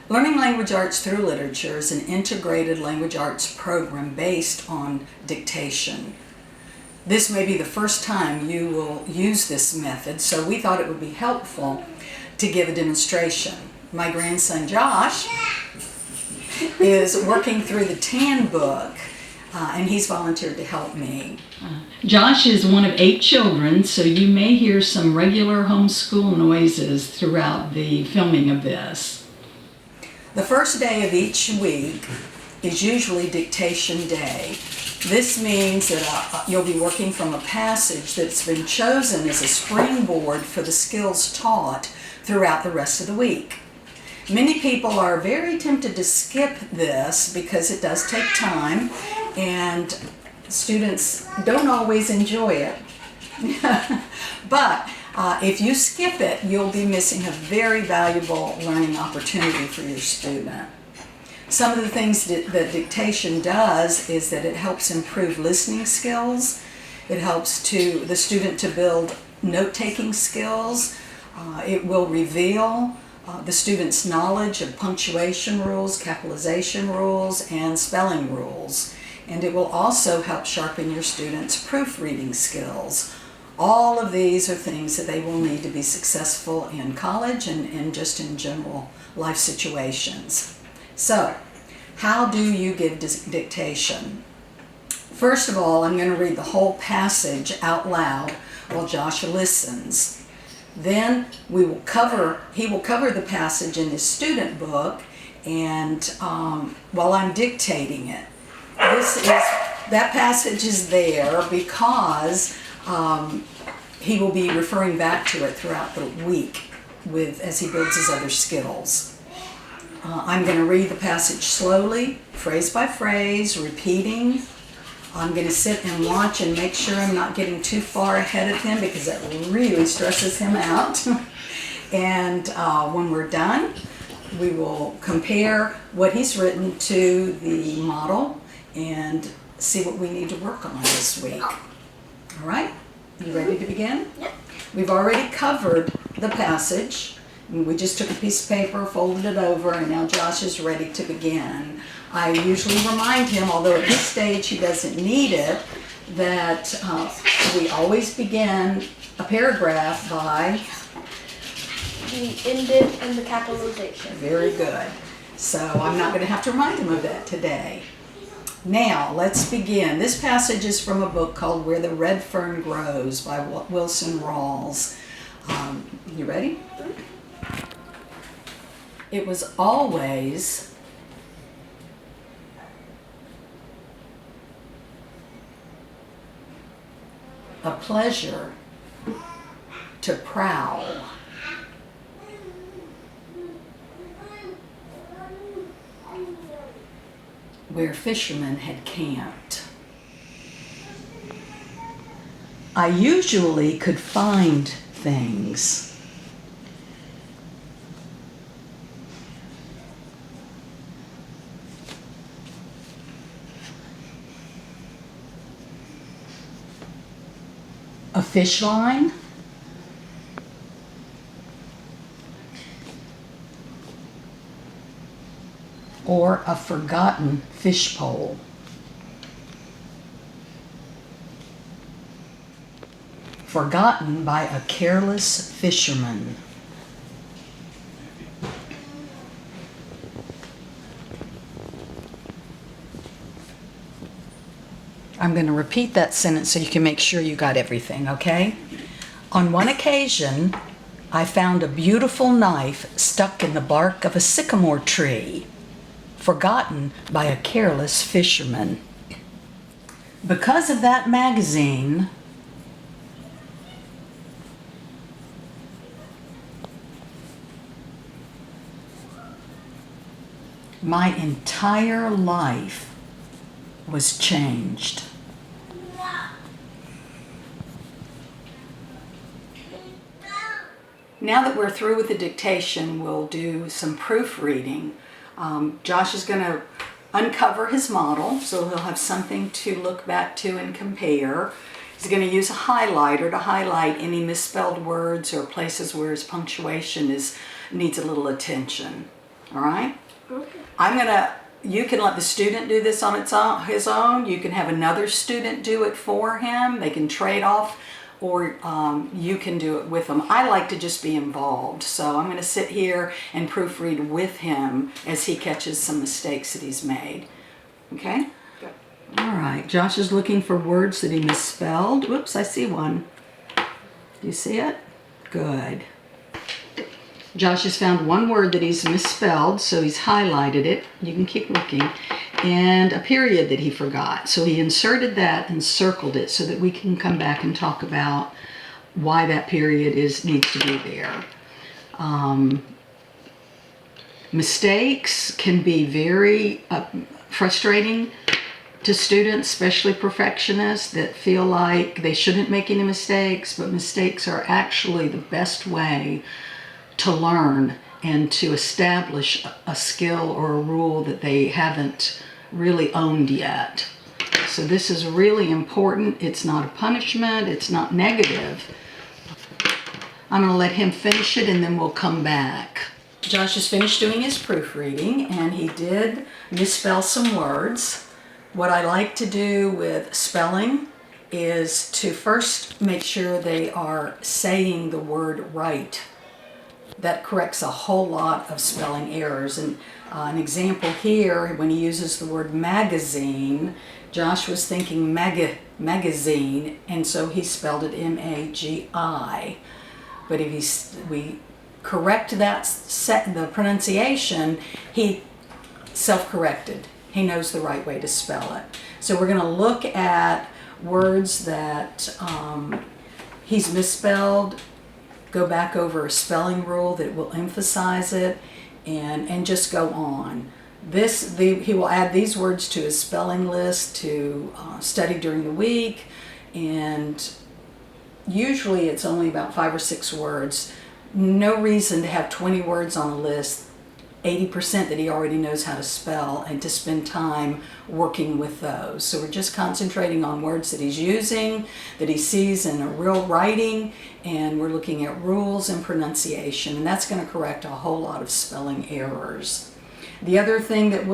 Learning Language Arts Through Literature is an integrated language arts program based on dictation. This may be the first time you will use this method, so we thought it would be helpful to give a demonstration. My grandson Josh is working through the TAN book, and he's volunteered to help me. Josh is one of 8 children, so you may hear some regular homeschool noises throughout the filming of this. The first day of each week is usually dictation day. This means that you'll be working from a passage that's been chosen as a springboard for the skills taught throughout the rest of the week. Many people are very tempted to skip this because it does take time and students don't always enjoy it. But if you skip it, you'll be missing a very valuable learning opportunity for your student. Some of the things that dictation does is that it helps improve listening skills. It helps the student to build note-taking skills. It will reveal the student's knowledge of punctuation rules, capitalization rules, and spelling rules. And it will also help sharpen your students' proofreading skills. All of these are things that they will need to be successful in college and just in general life situations. So, how do you give dictation? First of all, I'm going to read the whole passage out loud while Joshua listens. Then he will cover the passage in his student book, and while I'm dictating it. That passage is there because he will be referring back to it throughout the week as he builds his other skills. I'm going to read the passage slowly, phrase by phrase, repeating. I'm going to sit and watch and make sure I'm not getting too far ahead of him because that really stresses him out. And when we're done, we will compare what he's written to the model and see what we need to work on this week. All right? You ready to begin? Yep. We've already covered the passage. We just took a piece of paper, folded it over, and now Josh is ready to begin. I usually remind him, although at this stage he doesn't need it, that we always begin a paragraph by the indent and the capitalization. Very good. So I'm not going to have to remind him of that today. Now, let's begin. This passage is from a book called Where the Red Fern Grows by Wilson Rawls. You ready? It was always a pleasure to prowl where fishermen had camped. I usually could find things. A fish line, or a forgotten fish pole. Forgotten by a careless fisherman. I'm going to repeat that sentence so you can make sure you got everything, okay? On one occasion, I found a beautiful knife stuck in the bark of a sycamore tree, forgotten by a careless fisherman. Because of that magazine, my entire life was changed. Now that we're through with the dictation, we'll do some proofreading. Josh is going to uncover his model, so he'll have something to look back to and compare. He's going to use a highlighter to highlight any misspelled words or places where his punctuation needs a little attention. All right? Okay. You can let the student do this on his own. You can have another student do it for him. They can trade off, or you can do it with them. I like to just be involved. So I'm going to sit here and proofread with him as he catches some mistakes that he's made. Okay? Good. All right. Josh is looking for words that he misspelled. Whoops, I see one. Do you see it? Good. Josh has found one word that he's misspelled, so he's highlighted it. You can keep looking. And a period that he forgot. So he inserted that and circled it so that we can come back and talk about why that period needs to be there. Mistakes can be very frustrating to students, especially perfectionists that feel like they shouldn't make any mistakes, but mistakes are actually the best way to learn and to establish a skill or a rule that they haven't really owned yet. So this is really important. It's not a punishment. It's not negative. I'm going to let him finish it and then we'll come back. Josh has finished doing his proofreading and he did misspell some words. What I like to do with spelling is to first make sure they are saying the word right. That corrects a whole lot of spelling errors. And an example here, when he uses the word magazine, Josh was thinking magazine, and so he spelled it M-A-G-I. But if we correct the pronunciation, he self-corrected. He knows the right way to spell it. So we're going to look at words that he's misspelled, go back over a spelling rule that will emphasize it, and just go on. He will add these words to his spelling list to study during the week, and usually it's only about 5 or 6 words. No reason to have 20 words on a list, 80% that he already knows how to spell, and to spend time working with those. So we're just concentrating on words that he's using, that he sees in a real writing, and we're looking at rules and pronunciation, and that's going to correct a whole lot of spelling errors. The other thing that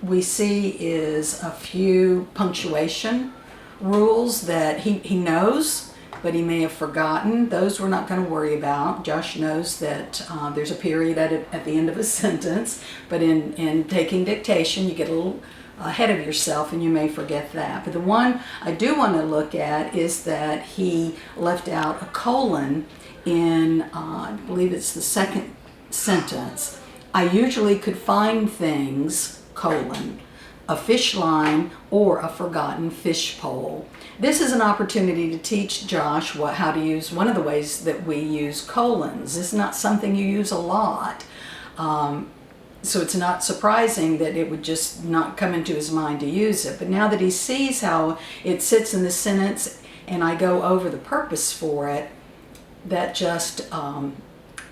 we see is a few punctuation rules that he knows, but he may have forgotten. Those we're not going to worry about. Josh knows that there's a period at the end of a sentence, but in taking dictation, you get a little ahead of yourself and you may forget that. But the one I do want to look at is that he left out a colon in, I believe it's the second sentence. I usually could find things, colon, a fish line or a forgotten fish pole. This is an opportunity to teach Josh how to use one of the ways that we use colons. It's not something you use a lot. So it's not surprising that it would just not come into his mind to use it. But now that he sees how it sits in the sentence and I go over the purpose for it, that just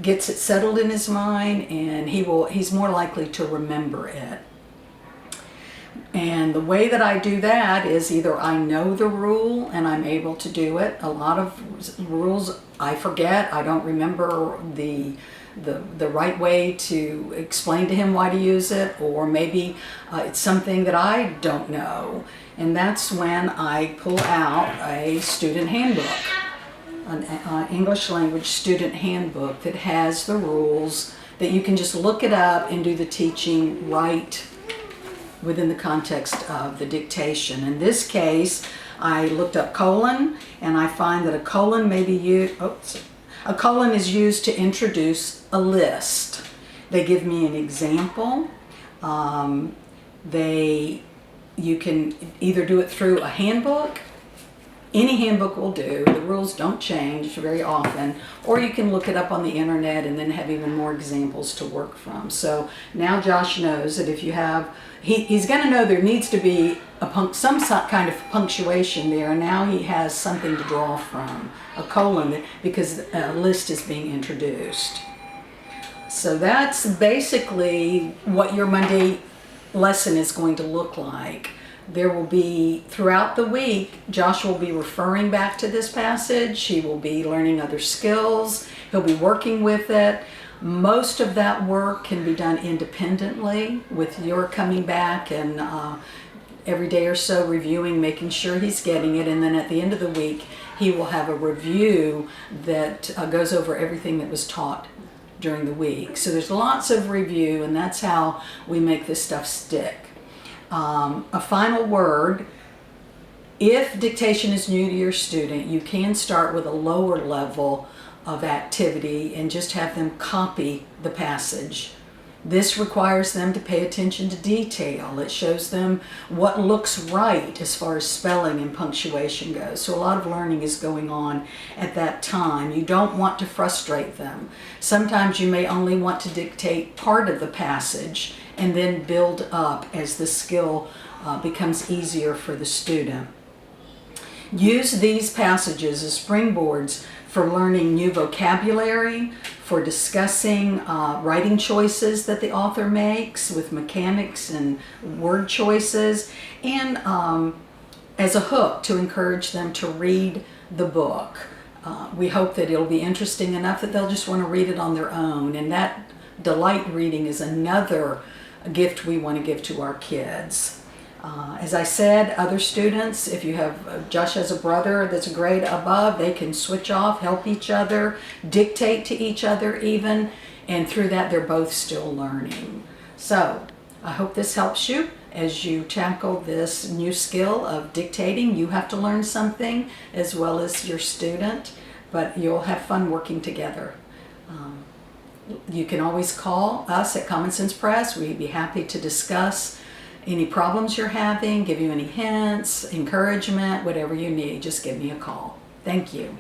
gets it settled in his mind, and he's more likely to remember it. And the way that I do that is either I know the rule and I'm able to do it. A lot of rules I forget. I don't remember the right way to explain to him why to use it, or maybe it's something that I don't know. And that's when I pull out a student handbook, an English language student handbook that has the rules that you can just look it up and do the teaching right within the context of the dictation. In this case, I looked up colon, and I find that a colon may be used. A colon is used to introduce a list. They give me an example. You can either do it through a handbook. Any handbook will do. The rules don't change very often. Or you can look it up on the internet and then have even more examples to work from. So now Josh knows that if you have, he's going to know there needs to be some kind of punctuation there. And now he has something to draw from, a colon, because a list is being introduced. So that's basically what your Monday lesson is going to look like. There will be, throughout the week, Josh will be referring back to this passage. He will be learning other skills. He'll be working with it. Most of that work can be done independently with your coming back and every day or so reviewing, making sure he's getting it, and then at the end of the week he will have a review that goes over everything that was taught during the week. So there's lots of review, and that's how we make this stuff stick. A final word: if dictation is new to your student, you can start with a lower level of activity and just have them copy the passage. This requires them to pay attention to detail. It shows them what looks right as far as spelling and punctuation goes. So a lot of learning is going on at that time. You don't want to frustrate them. Sometimes you may only want to dictate part of the passage and then build up as the skill becomes easier for the student. Use these passages as springboards for learning new vocabulary, for discussing writing choices that the author makes with mechanics and word choices, and as a hook to encourage them to read the book. We hope that it'll be interesting enough that they'll just want to read it on their own, and that delight reading is another gift we want to give to our kids. As I said, other students, if you have, Josh has a brother that's a grade above, they can switch off, help each other, dictate to each other even, and through that they're both still learning. So I hope this helps you as you tackle this new skill of dictating. You have to learn something as well as your student, but you'll have fun working together. You can always call us at Common Sense Press. We'd be happy to discuss any problems you're having, give you any hints, encouragement, whatever you need. Just give me a call. Thank you.